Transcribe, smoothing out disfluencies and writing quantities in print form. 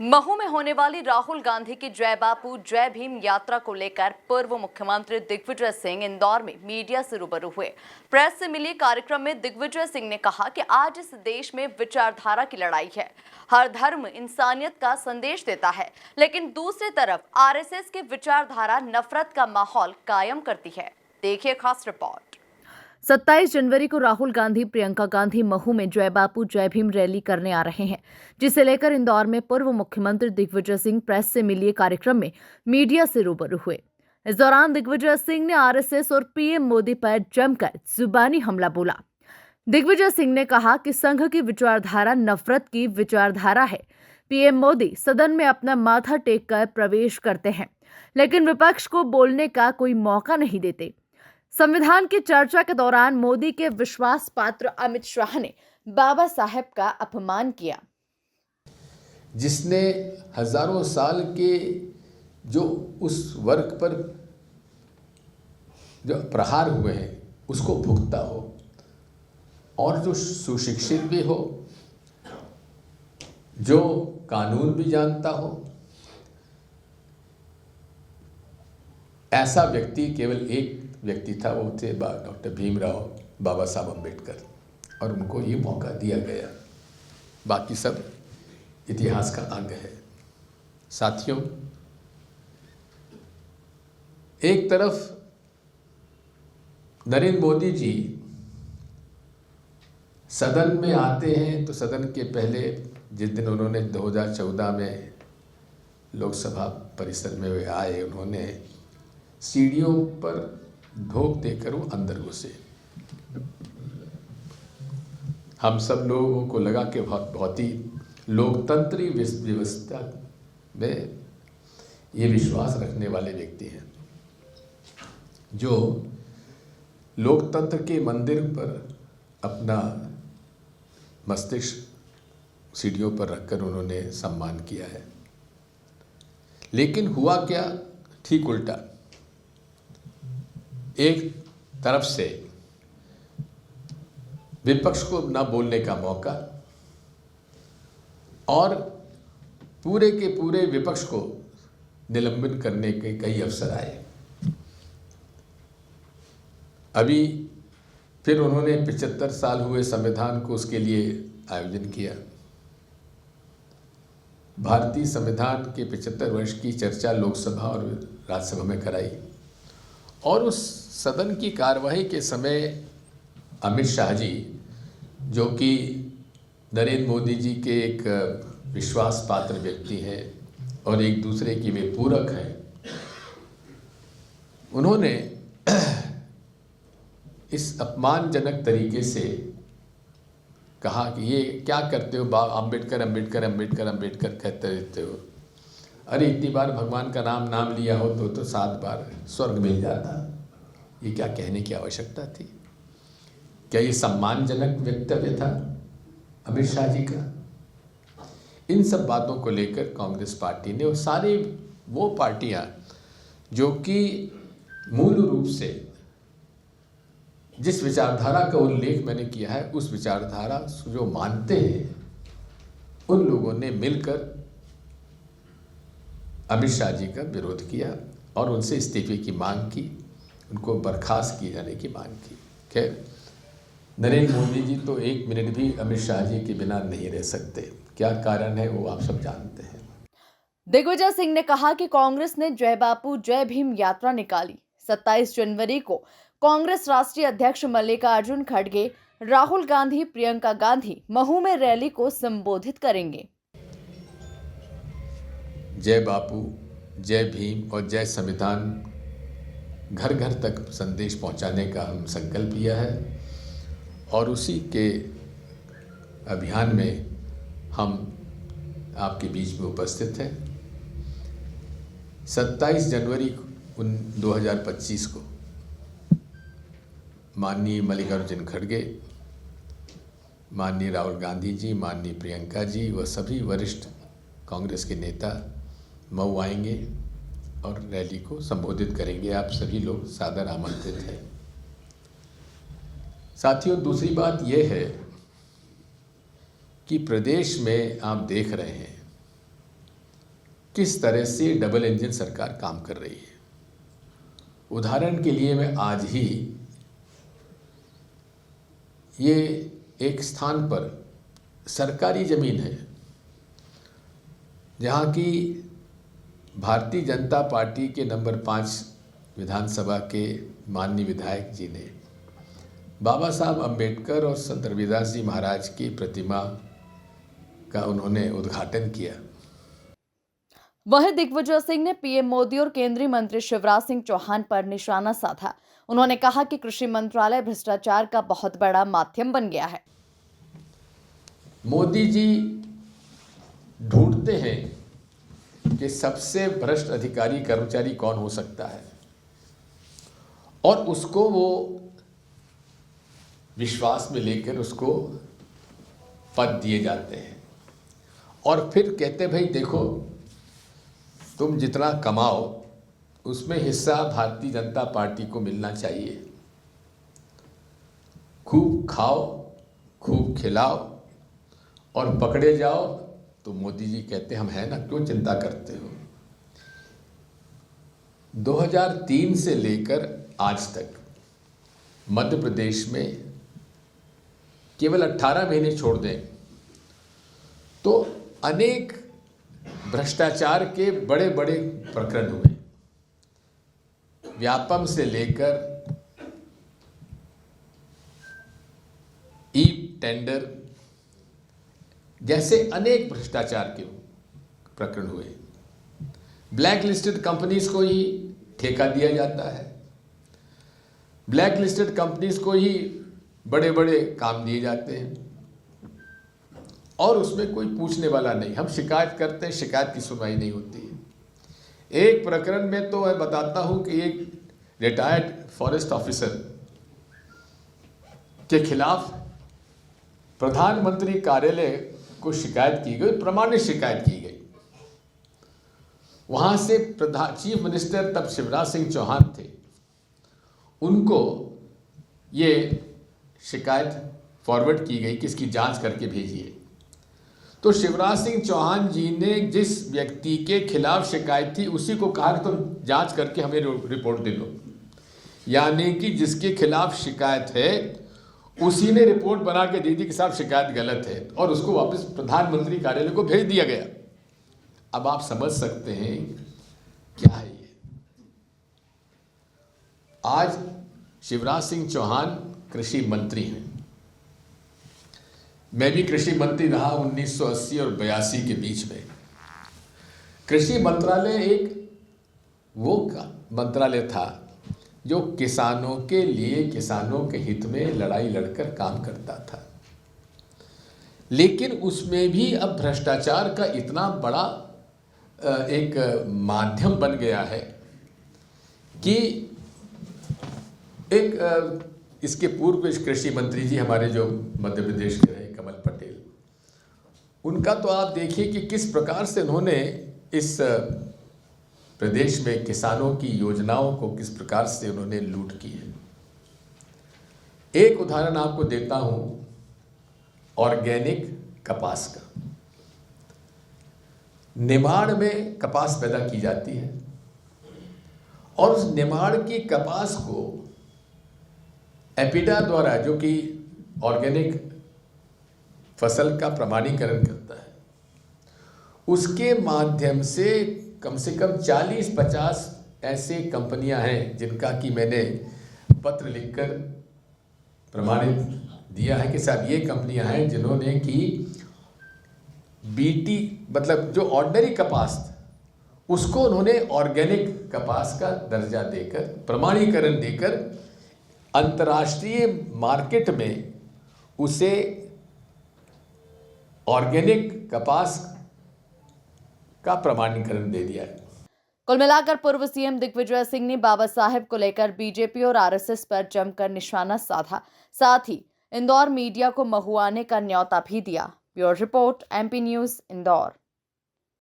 महू में होने वाली राहुल गांधी की जय बापू जय भीम यात्रा को लेकर पूर्व मुख्यमंत्री दिग्विजय सिंह इंदौर में मीडिया से रूबरू हुए। प्रेस से मिले कार्यक्रम में दिग्विजय सिंह ने कहा कि आज इस देश में विचारधारा की लड़ाई है। हर धर्म इंसानियत का संदेश देता है, लेकिन दूसरी तरफ आरएसएस की विचारधारा नफरत का माहौल कायम करती है। देखिए खास रिपोर्ट। 27 जनवरी को राहुल गांधी प्रियंका गांधी महू में जय बापू जय भीम रैली करने आ रहे हैं, जिसे लेकर इंदौर में पूर्व मुख्यमंत्री दिग्विजय सिंह प्रेस से मिलिए कार्यक्रम में मीडिया से रूबरू हुए। इस दौरान दिग्विजय सिंह ने आरएसएस और पीएम मोदी पर जमकर जुबानी हमला बोला। दिग्विजय सिंह ने कहा कि संघ की विचारधारा नफरत की विचारधारा है। पीएम मोदी सदन में अपना माथा टेक कर प्रवेश करते हैं, लेकिन विपक्ष को बोलने का कोई मौका नहीं देते। संविधान की चर्चा के दौरान मोदी के विश्वास पात्र अमित शाह ने बाबा साहेब का अपमान किया, जिसने हजारों साल के जो उस वर्ग पर जो प्रहार हुए हैं उसको भुगता हो और जो सुशिक्षित भी हो, जो कानून भी जानता हो, ऐसा व्यक्ति केवल एक व्यक्ति था, वो थे डॉक्टर भीमराव बाबा साहब अम्बेडकर, और उनको ये मौका दिया गया। बाकी सब इतिहास का अंग है। साथियों, एक तरफ नरेंद्र मोदी जी सदन में आते हैं तो सदन के पहले जिस दिन उन्होंने 2014 में लोकसभा परिसर में वे आए, उन्होंने सीढ़ियों पर ढोक देकर वो अंदर घुसे। हम सब लोगों को लगा कि बहुत ही लोकतंत्री व्यवस्था में ये विश्वास रखने वाले व्यक्ति हैं, जो लोकतंत्र के मंदिर पर अपना मस्तिष्क सीढ़ियों पर रखकर उन्होंने सम्मान किया है। लेकिन हुआ क्या? ठीक उल्टा। एक तरफ से विपक्ष को ना बोलने का मौका और पूरे के पूरे विपक्ष को निलंबित करने के कई अवसर आए। अभी फिर उन्होंने 75 साल हुए संविधान को, उसके लिए आयोजन किया। भारतीय संविधान के 75 वर्ष की चर्चा लोकसभा और राज्यसभा में कराई, और उस सदन की कार्यवाही के समय अमित शाह जी, जो कि नरेंद्र मोदी जी के एक विश्वास पात्र व्यक्ति हैं और एक दूसरे की वे पूरक हैं, उन्होंने इस अपमानजनक तरीके से कहा कि ये क्या करते हो, अम्बेडकर अम्बेडकर अम्बेडकर अम्बेडकर कहते रहते हो। अरे इतनी बार भगवान का नाम लिया हो तो 7 बार स्वर्ग मिल जाता। ये क्या कहने की आवश्यकता थी? क्या ये सम्मानजनक वक्तव्य था अमित शाह जी का? इन सब बातों को लेकर कांग्रेस पार्टी ने और सारी वो पार्टियां जो कि मूल रूप से जिस विचारधारा का उल्लेख मैंने किया है, उस विचारधारा जो मानते हैं, उन लोगों ने मिलकर अमित शाह जी का विरोध किया और उनसे इस्तीफे की मांग की, उनको बर्खास्त किए जाने की मांग की। खैर, नरेंद्र मोदी जी तो 1 मिनट भी अमित शाह जी के बिना नहीं रह सकते। क्या कारण है वो आप सब जानते हैं। दिग्विजय सिंह ने कहा कि कांग्रेस ने जय बापू जय भीम यात्रा निकाली। 27 जनवरी को कांग्रेस राष्ट्रीय अध्यक्ष मल्लिकार्जुन खड़गे, राहुल गांधी, प्रियंका गांधी महू में रैली को संबोधित करेंगे। जय बापू, जय भीम और जय संविधान घर घर तक संदेश पहुंचाने का हम संकल्प लिया है, और उसी के अभियान में हम आपके बीच में उपस्थित हैं। 27 जनवरी 2025 को माननीय मल्लिकार्जुन खड़गे, माननीय राहुल गांधी जी, माननीय प्रियंका जी व सभी वरिष्ठ कांग्रेस के नेता मऊ आएंगे और रैली को संबोधित करेंगे। आप सभी लोग सादर आमंत्रित हैं। साथियों, दूसरी बात यह है कि प्रदेश में आप देख रहे हैं किस तरह से डबल इंजन सरकार काम कर रही है। उदाहरण के लिए मैं आज ही ये एक स्थान पर सरकारी ज़मीन है जहाँ की भारतीय जनता पार्टी के नंबर 5 विधानसभा के माननीय विधायक जी ने बाबा साहब अम्बेडकर और संत रविदास जी महाराज की प्रतिमा का उन्होंने उद्घाटन किया। वहीं दिग्विजय सिंह ने पीएम मोदी और केंद्रीय मंत्री शिवराज सिंह चौहान पर निशाना साधा। उन्होंने कहा कि कृषि मंत्रालय भ्रष्टाचार का बहुत बड़ा माध्यम बन गया है। मोदी जी ढूंढते हैं कि सबसे भ्रष्ट अधिकारी कर्मचारी कौन हो सकता है और उसको वो विश्वास में लेकर उसको पद दिए जाते हैं और फिर कहते भाई देखो तुम जितना कमाओ उसमें हिस्सा भारतीय जनता पार्टी को मिलना चाहिए। खूब खाओ, खूब खिलाओ और पकड़े जाओ तो मोदी जी कहते हम हैं ना, क्यों चिंता करते हो। 2003 से लेकर आज तक मध्य प्रदेश में केवल 18 महीने छोड़ दें तो अनेक भ्रष्टाचार के बड़े बड़े प्रकरण हुए। व्यापम से लेकर ई टेंडर जैसे अनेक भ्रष्टाचार के प्रकरण हुए। ब्लैक लिस्टेड कंपनीज को ही ठेका दिया जाता है, ब्लैक लिस्टेड कंपनीज को ही बड़े बड़े काम दिए जाते हैं और उसमें कोई पूछने वाला नहीं। हम शिकायत करते हैं, शिकायत की सुनवाई नहीं होती है। एक प्रकरण में तो मैं बताता हूं कि एक रिटायर्ड फॉरेस्ट ऑफिसर के खिलाफ प्रधानमंत्री कार्यालय को शिकायत की गई, प्रमाणित शिकायत की गई। वहां से चीफ मिनिस्टर तब शिवराज सिंह चौहान थे, उनको ये शिकायत फॉरवर्ड की गई कि इसकी जांच करके भेजिए। तो शिवराज सिंह चौहान जी ने जिस व्यक्ति के खिलाफ शिकायत थी उसी को कहा कि तुम जांच करके हमें रिपोर्ट दे दो, यानी कि जिसके खिलाफ शिकायत है उसी ने रिपोर्ट बना के दी थी कि साहब शिकायत गलत है और उसको वापस प्रधानमंत्री कार्यालय को भेज दिया गया। अब आप समझ सकते हैं क्या है ये। आज शिवराज सिंह चौहान कृषि मंत्री हैं, मैं भी कृषि मंत्री रहा 1980 और 82 के बीच में। कृषि मंत्रालय एक वो मंत्रालय था जो किसानों के लिए, किसानों के हित में लड़ाई लड़कर काम करता था, लेकिन उसमें भी अब भ्रष्टाचार का इतना बड़ा एक माध्यम बन गया है कि एक इसके पूर्व कृषि मंत्री जी हमारे जो मध्य प्रदेश के रहे कमल पटेल, उनका तो आप देखिए कि किस प्रकार से उन्होंने इस प्रदेश में किसानों की योजनाओं को किस प्रकार से उन्होंने लूट की है। एक उदाहरण आपको देता हूं ऑर्गेनिक कपास का। निमाड़ में कपास पैदा की जाती है और उस निमाड़ की कपास को एपिडा द्वारा, जो कि ऑर्गेनिक फसल का प्रमाणीकरण करता है, उसके माध्यम से कम 40-50 ऐसे कंपनियां हैं जिनका कि मैंने पत्र लिखकर प्रमाणित दिया है कि साहब ये कंपनियां हैं जिन्होंने कि बीटी मतलब जो ऑर्डिनरी कपास उसको उन्होंने ऑर्गेनिक कपास का दर्जा देकर, प्रमाणीकरण देकर अंतर्राष्ट्रीय मार्केट में उसे ऑर्गेनिक कपास का प्रमाणीकरण दे दिया है। कुल मिलाकर पूर्व सीएम दिग्विजय सिंह ने बाबा साहेब को लेकर बीजेपी और आरएसएस पर जमकर निशाना साधा, साथ ही इंदौर मीडिया को महुआने का न्योता भी दिया। Bureau report, MP news, Indore.